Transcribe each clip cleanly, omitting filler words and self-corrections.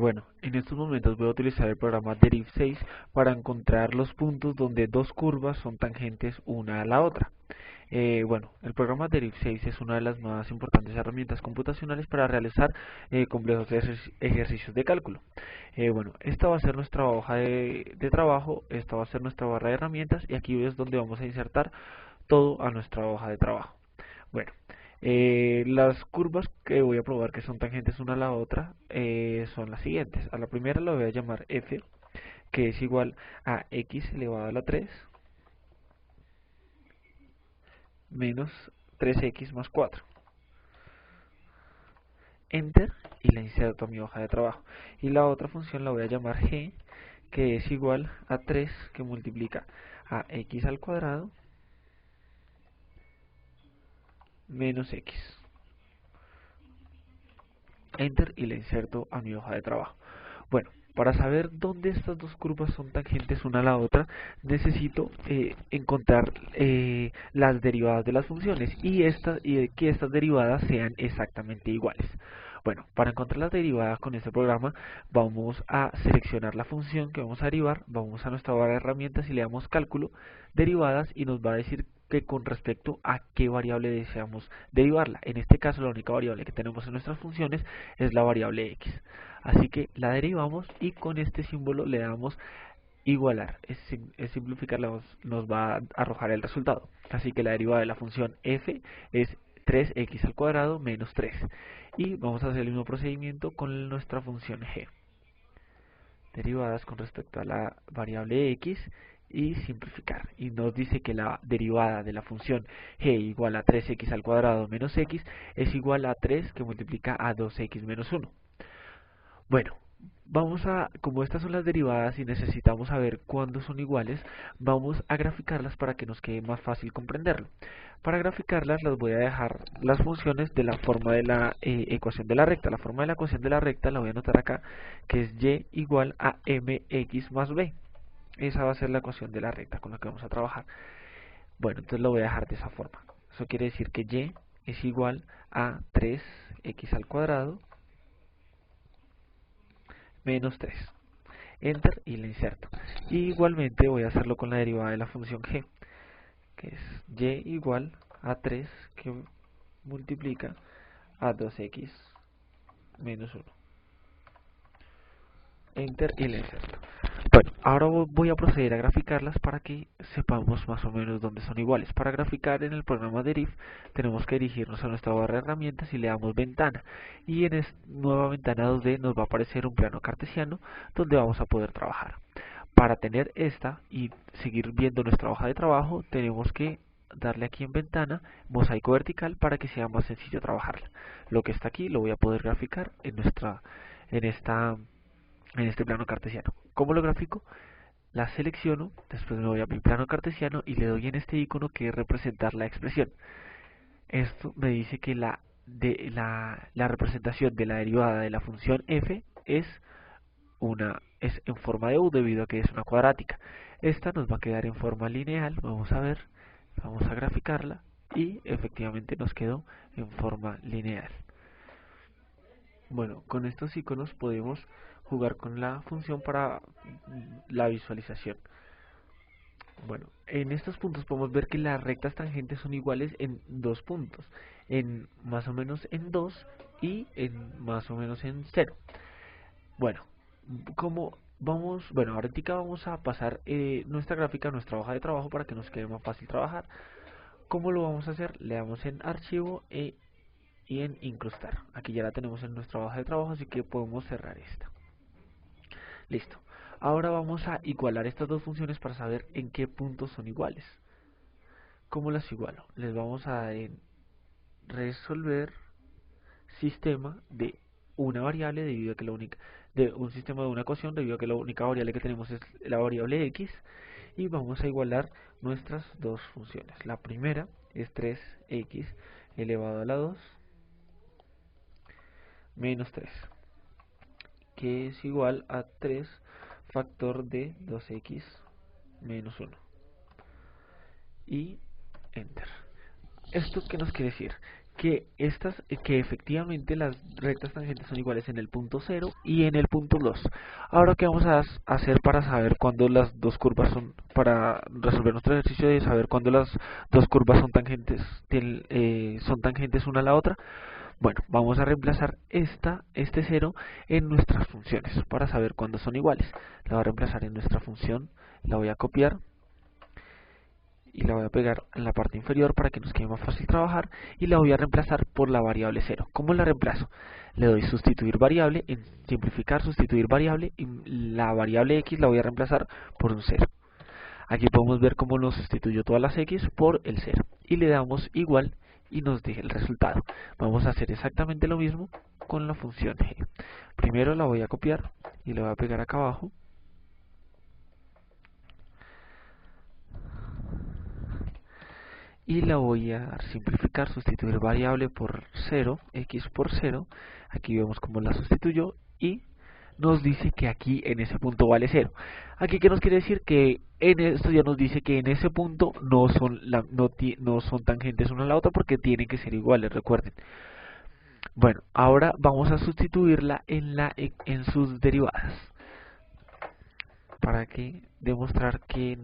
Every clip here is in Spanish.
Bueno, en estos momentos voy a utilizar el programa Deriv6 para encontrar los puntos donde dos curvas son tangentes una a la otra. Bueno, el programa Deriv6 es una de las más importantes herramientas computacionales para realizar complejos ejercicios de cálculo. Bueno, esta va a ser nuestra hoja de trabajo, esta va a ser nuestra barra de herramientas y aquí es donde vamos a insertar todo a nuestra hoja de trabajo. Bueno, las curvas que voy a probar que son tangentes una a la otra son las siguientes. A la primera la voy a llamar f, que es igual a x elevado a la 3 menos 3x más 4. Enter y la inserto a mi hoja de trabajo. Y la otra función la voy a llamar g, que es igual a 3 que multiplica a x al cuadrado menos x. Enter y la inserto a mi hoja de trabajo. Bueno, para saber dónde estas dos curvas son tangentes una a la otra, necesito encontrar las derivadas de las funciones y que estas derivadas sean exactamente iguales. Bueno, para encontrar las derivadas con este programa, vamos a seleccionar la función que vamos a derivar, vamos a nuestra barra de herramientas y le damos cálculo, derivadas, y nos va a decir que con respecto a qué variable deseamos derivarla. En este caso, la única variable que tenemos en nuestras funciones es la variable x. Así que la derivamos y con este símbolo le damos igualar. Es simplificar, nos va a arrojar el resultado. Así que la derivada de la función f es 3x al cuadrado menos 3. Y vamos a hacer el mismo procedimiento con nuestra función g. Derivadas con respecto a la variable x y simplificar. Y nos dice que la derivada de la función g igual a 3x al cuadrado menos x es igual a 3 que multiplica a 2x menos 1. Bueno, como estas son las derivadas y necesitamos saber cuándo son iguales, vamos a graficarlas para que nos quede más fácil comprenderlo. Para graficarlas las voy a dejar las funciones de la forma de la ecuación de la recta. La forma de la ecuación de la recta la voy a anotar acá, que es y igual a mx más b. Esa va a ser la ecuación de la recta con la que vamos a trabajar. Bueno, entonces lo voy a dejar de esa forma. Eso quiere decir que y es igual a 3x al cuadrado menos 3. Enter y la inserto. Y igualmente voy a hacerlo con la derivada de la función g, que es y igual a 3 que multiplica a 2x menos 1. Enter y la inserto. Bueno, ahora voy a proceder a graficarlas para que sepamos más o menos dónde son iguales. Para graficar en el programa Deriv tenemos que dirigirnos a nuestra barra de herramientas y le damos ventana. Y en esta nueva ventana 2D nos va a aparecer un plano cartesiano donde vamos a poder trabajar. Para tener esta y seguir viendo nuestra hoja de trabajo, tenemos que darle aquí en ventana, mosaico vertical, para que sea más sencillo trabajarla. Lo que está aquí lo voy a poder graficar en este plano cartesiano. ¿Cómo lo grafico? La selecciono, después me voy a mi plano cartesiano y le doy en este icono que es representar la expresión. Esto me dice que la representación de la derivada de la función f es en forma de u debido a que es una cuadrática. Esta nos va a quedar en forma lineal, vamos a ver, vamos a graficarla y efectivamente nos quedó en forma lineal. Bueno, con estos iconos podemos jugar con la función para la visualización. Bueno, en estos puntos podemos ver que las rectas tangentes son iguales en dos puntos, en más o menos en 2 y en más o menos en 0. Bueno, ahorita vamos a pasar nuestra gráfica a nuestra hoja de trabajo para que nos quede más fácil trabajar. ¿Cómo lo vamos a hacer? Le damos en archivo y en incrustar. Aquí ya la tenemos en nuestra hoja de trabajo, así que podemos cerrar esta. Listo. Ahora vamos a igualar estas dos funciones para saber en qué puntos son iguales. ¿Cómo las igualo? Les vamos a dar en resolver sistema de una variable debido a que de un sistema de una ecuación debido a que la única variable que tenemos es la variable x, y vamos a igualar nuestras dos funciones. La primera es 3x elevado a la 2 menos 3, que es igual a 3 factor de 2x menos 1. Y enter. ¿Esto qué nos quiere decir? que efectivamente las rectas tangentes son iguales en el punto 0 y en el punto 2. Ahora, ¿qué vamos a hacer para saber cuándo las dos curvas son, para resolver nuestro ejercicio de saber cuándo las dos curvas son tangentes, son tangentes una a la otra? Bueno, vamos a reemplazar este 0 en nuestras funciones para saber cuándo son iguales. La voy a reemplazar en nuestra función, la voy a copiar y la voy a pegar en la parte inferior para que nos quede más fácil trabajar, y la voy a reemplazar por la variable 0. ¿Cómo la reemplazo? Le doy sustituir variable, en simplificar, sustituir variable, y la variable x la voy a reemplazar por un 0. Aquí podemos ver cómo nos sustituyó todas las x por el 0, y le damos igual y nos deja el resultado. Vamos a hacer exactamente lo mismo con la función g. Primero la voy a copiar y la voy a pegar acá abajo. Y la voy a simplificar, sustituir variable por 0, x por 0. Aquí vemos cómo la sustituyó y nos dice que aquí en ese punto vale 0. Aquí, ¿qué nos quiere decir? Que en esto ya nos dice que en ese punto no son tangentes una a la otra porque tienen que ser iguales, recuerden. Bueno, ahora vamos a sustituirla en sus derivadas para que demostrar que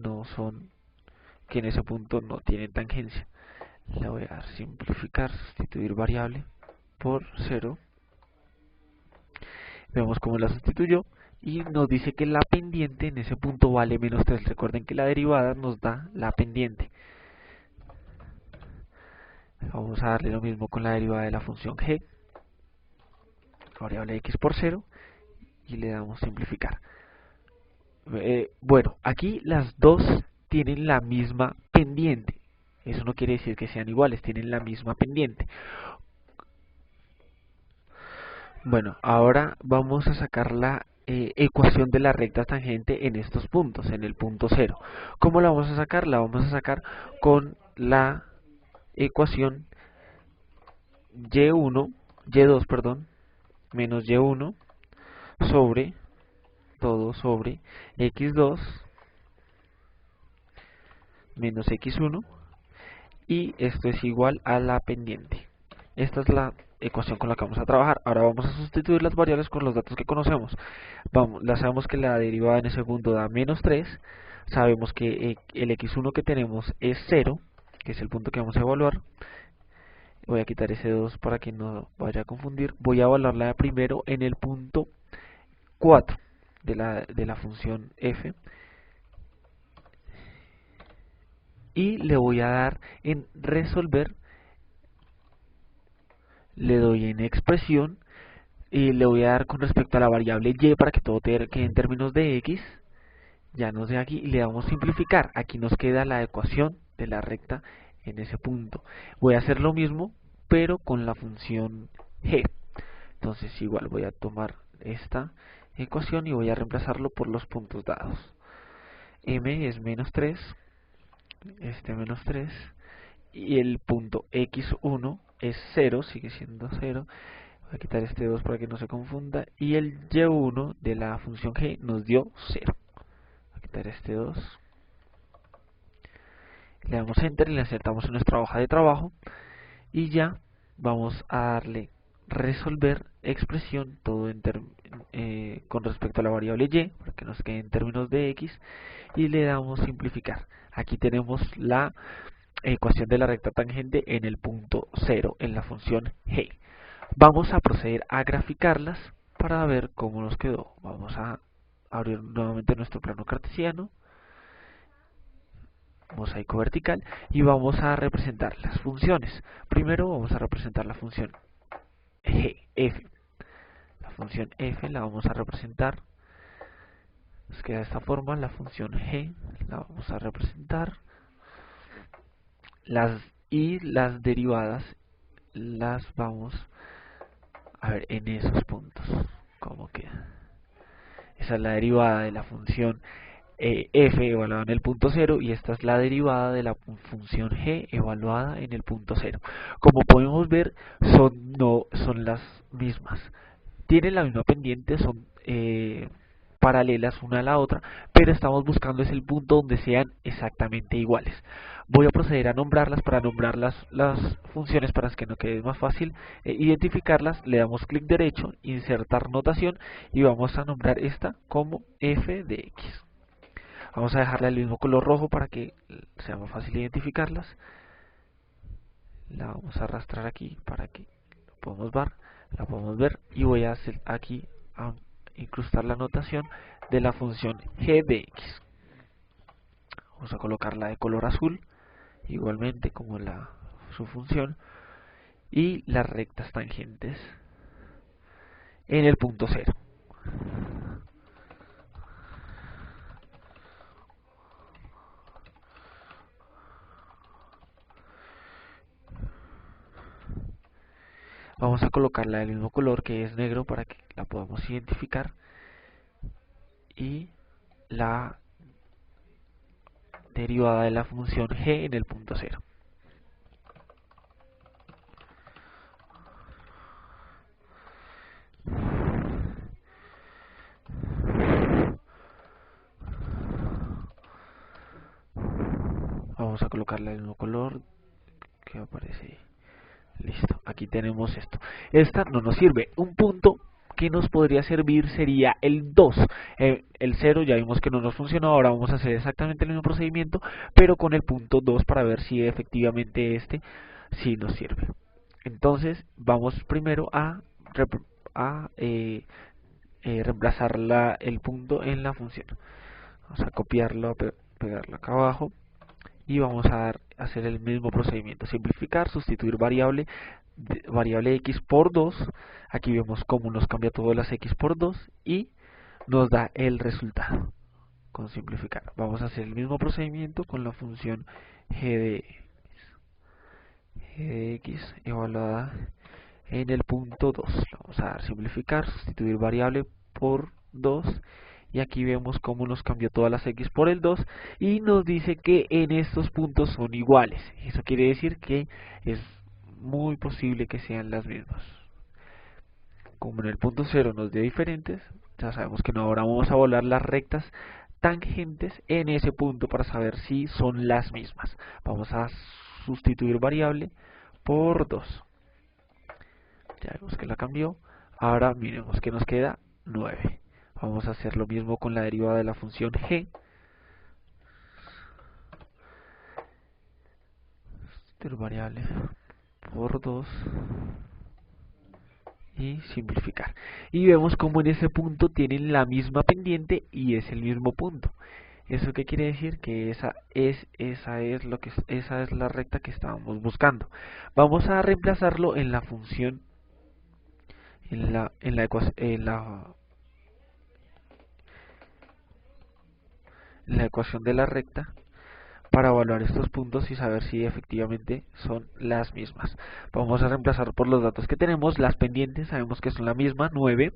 que en ese punto no tienen tangencia. Le voy a dar simplificar, sustituir variable por 0. Vemos cómo la sustituyó y nos dice que la pendiente en ese punto vale menos 3. Recuerden que la derivada nos da la pendiente. Vamos a darle lo mismo con la derivada de la función g, variable x por 0, y le damos simplificar. Bueno, aquí las dos tienen la misma pendiente. Eso no quiere decir que sean iguales, tienen la misma pendiente. Bueno, ahora vamos a sacar la ecuación de la recta tangente en estos puntos, en el punto 0. ¿Cómo la vamos a sacar? La vamos a sacar con la ecuación y2, menos y1 sobre todo sobre x2 menos x1, y esto es igual a la pendiente. Esta es la ecuación con la que vamos a trabajar. Ahora vamos a sustituir las variables con los datos que conocemos. Sabemos que la derivada en ese punto da menos 3. Sabemos que el x1 que tenemos es 0, que es el punto que vamos a evaluar. Voy a quitar ese 2 para que no vaya a confundir. Voy a evaluarla primero en el punto 4 de la función f. Y le voy a dar en resolver. Le doy en expresión y le voy a dar con respecto a la variable y para que todo quede en términos de x. Ya nos de aquí y le damos simplificar. Aquí nos queda la ecuación de la recta en ese punto. Voy a hacer lo mismo pero con la función g. Entonces igual voy a tomar esta ecuación y voy a reemplazarlo por los puntos dados. M es menos 3, menos 3, y el punto x1 es 0, sigue siendo 0. Voy a quitar este 2 para que no se confunda, y el y1 de la función g nos dio 0. Voy a quitar este 2, le damos enter y le insertamos en nuestra hoja de trabajo, y ya vamos a darle resolver expresión todo con respecto a la variable y para que nos quede en términos de x, y le damos simplificar. Aquí tenemos la ecuación de la recta tangente en el punto 0 en la función g. Vamos a proceder a graficarlas para ver cómo nos quedó. Vamos a abrir nuevamente nuestro plano cartesiano, mosaico vertical, y vamos a representar las funciones. Primero vamos a representar la función f. La función f la vamos a representar, nos queda de esta forma. La función g la vamos a representar, las derivadas las vamos a ver en esos puntos cómo queda. Esa es la derivada de la función f evaluada en el punto 0, y esta es la derivada de la función g evaluada en el punto 0. Como podemos ver, no son las mismas, tienen la misma pendiente, paralelas una a la otra, pero estamos buscando es el punto donde sean exactamente iguales. Voy a proceder a nombrarlas. Para nombrar las funciones, para que nos quede más fácil identificarlas, le damos clic derecho, insertar notación, y vamos a nombrar esta como f de x. Vamos a dejarle el mismo color rojo para que sea más fácil identificarlas. La vamos a arrastrar aquí para que la podamos ver, y voy a hacer aquí a incrustar la notación de la función g de x. Vamos a colocarla de color azul, igualmente como su función, y las rectas tangentes en el punto cero. Vamos a colocarla del mismo color, que es negro, para que la podamos identificar, y la derivada de la función g en el punto cero. Vamos a colocarla del mismo color que aparece ahí. Listo, aquí tenemos esto. Esta no nos sirve. Un punto que nos podría servir sería el 2. El 0 ya vimos que no nos funcionó. Ahora vamos a hacer exactamente el mismo procedimiento, pero con el punto 2, para ver si efectivamente este sí nos sirve. Entonces vamos primero a reemplazar el punto en la función. Vamos a copiarlo, pegarlo acá abajo, y vamos a hacer el mismo procedimiento: simplificar, sustituir variable x por 2. Aquí vemos cómo nos cambia todas las x por 2 y nos da el resultado con simplificar. Vamos a hacer el mismo procedimiento con la función g de x evaluada en el punto 2. Vamos a dar simplificar, sustituir variable por 2, y aquí vemos cómo nos cambió todas las x por el 2 y nos dice que en estos puntos son iguales. Eso quiere decir que es muy posible que sean las mismas. Como en el punto 0 nos dio diferentes, ya sabemos que no. Ahora vamos a evaluar las rectas tangentes en ese punto para saber si son las mismas. Vamos a sustituir variable por 2. Ya vemos que la cambió. Ahora miremos que nos queda 9. Vamos a hacer lo mismo con la derivada de la función g. Sustituir variable por 2 y simplificar. Y vemos como en ese punto tienen la misma pendiente y es el mismo punto. ¿Eso qué quiere decir? Que esa es la recta que estábamos buscando. Vamos a reemplazarlo en la función, en la ecuación de la recta, para evaluar estos puntos y saber si efectivamente son las mismas. Vamos a reemplazar por los datos que tenemos. Las pendientes sabemos que son la misma, 9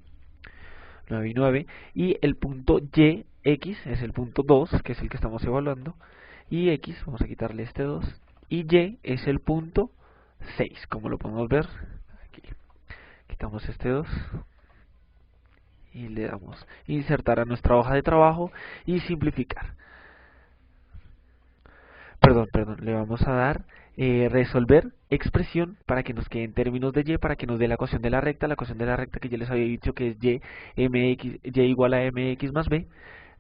y 9, y el punto y, x, es el punto 2, que es el que estamos evaluando, y x, vamos a quitarle este 2, y y es el punto 6, como lo podemos ver aquí. Quitamos este 2 y le damos insertar a nuestra hoja de trabajo y simplificar. Perdón, le vamos a dar resolver expresión para que nos quede en términos de y, para que nos dé la ecuación de la recta. La ecuación de la recta que yo les había dicho que es y igual a mx más b.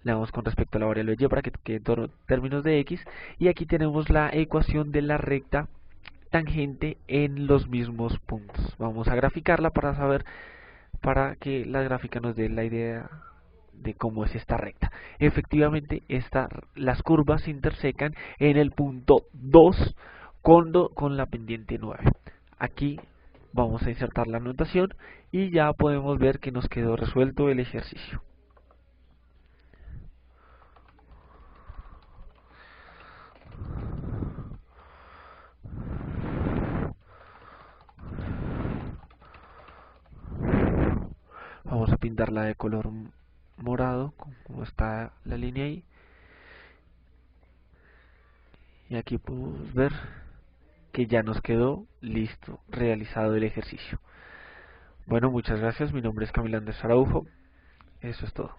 Le damos con respecto a la variable y para que quede en términos de x. Y aquí tenemos la ecuación de la recta tangente en los mismos puntos. Vamos a graficarla para que la gráfica nos dé la idea de cómo es esta recta. Efectivamente, las curvas se intersecan en el punto 2 con la pendiente 9. Aquí vamos a insertar la anotación y ya podemos ver que nos quedó resuelto el ejercicio. Vamos a pintarla de color morado, como está la línea ahí. Y aquí podemos ver que ya nos quedó listo, realizado el ejercicio. Bueno, muchas gracias. Mi nombre es Camilo Andrés Araujo. Eso es todo.